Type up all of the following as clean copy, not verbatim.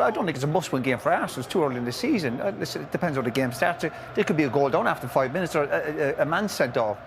I don't think it's a must-win game for Arsenal. It's too early in the season. Listen, it depends how the game starts. There could be a goal down after 5 minutes or a man sent off.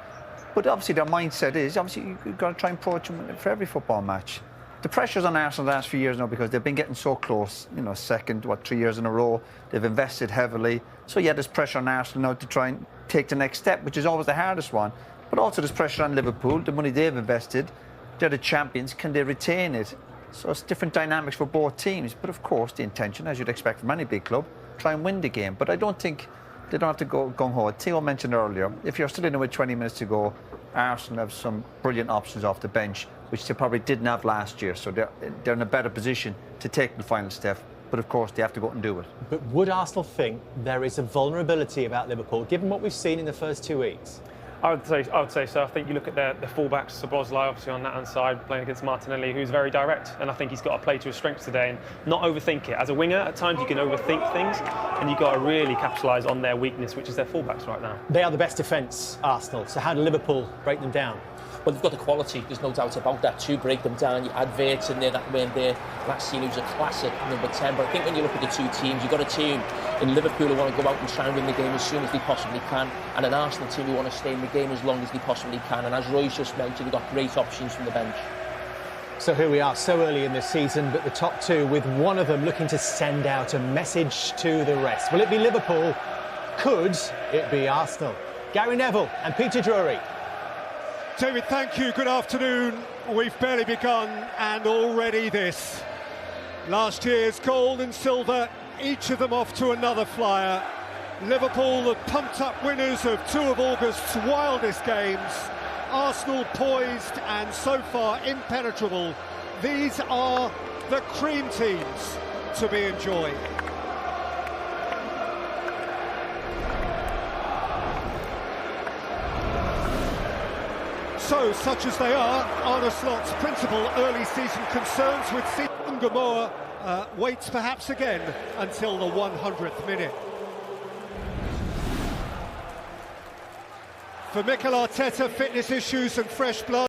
But obviously their mindset is, obviously you've got to try and approach them for every football match. The pressure's on Arsenal the last few years now because they've been getting so close, you know, second, 3 years in a row. They've invested heavily. So yeah, there's pressure on Arsenal now to try and take the next step, which is always the hardest one. But also there's pressure on Liverpool, the money they've invested. They're the champions, can they retain it? So it's different dynamics for both teams. But of course, the intention, as you'd expect from any big club, try and win the game. But I don't think they don't have to go gung-ho. Theo mentioned earlier, if you're still in it with 20 minutes to go, Arsenal have some brilliant options off the bench, which they probably didn't have last year. So they're in a better position to take the final step. But of course, they have to go out and do it. But would Arsenal think there is a vulnerability about Liverpool, given what we've seen in the first 2 weeks? I would say so. I think you look at the fullbacks, Footballia obviously on that hand side, playing against Martinelli, who's very direct, and I think he's got to play to his strengths today and not overthink it. As a winger, at times you can overthink things, and you've got to really capitalise on their weakness, which is their fullbacks right now. They are the best defence, Arsenal. So how do Liverpool break them down? Well, they've got the quality, there's no doubt about that, to break them down. You add Verts in there, that went there last season, who's a classic number 10. But I think when you look at the two teams, you've got a team in Liverpool who want to go out and try and win the game as soon as they possibly can, and an Arsenal team who want to stay in the game as long as they possibly can. And as Roy's just mentioned, they've got great options from the bench. So here we are, so early in this season, but the top two, with one of them looking to send out a message to the rest. Will it be Liverpool? Could it be Arsenal? Gary Neville and Peter Drury. David, thank you. Good afternoon. We've barely begun and already this. Last year's gold and silver, each of them off to another flyer. Liverpool, the pumped-up winners of two of August's wildest games. Arsenal poised and so far impenetrable. These are the cream teams to be enjoyed. So, such as they are, Arne Slot's principal early season concerns with Season Gomorrah waits perhaps again until the 100th minute. For Mikel Arteta, fitness issues and fresh blood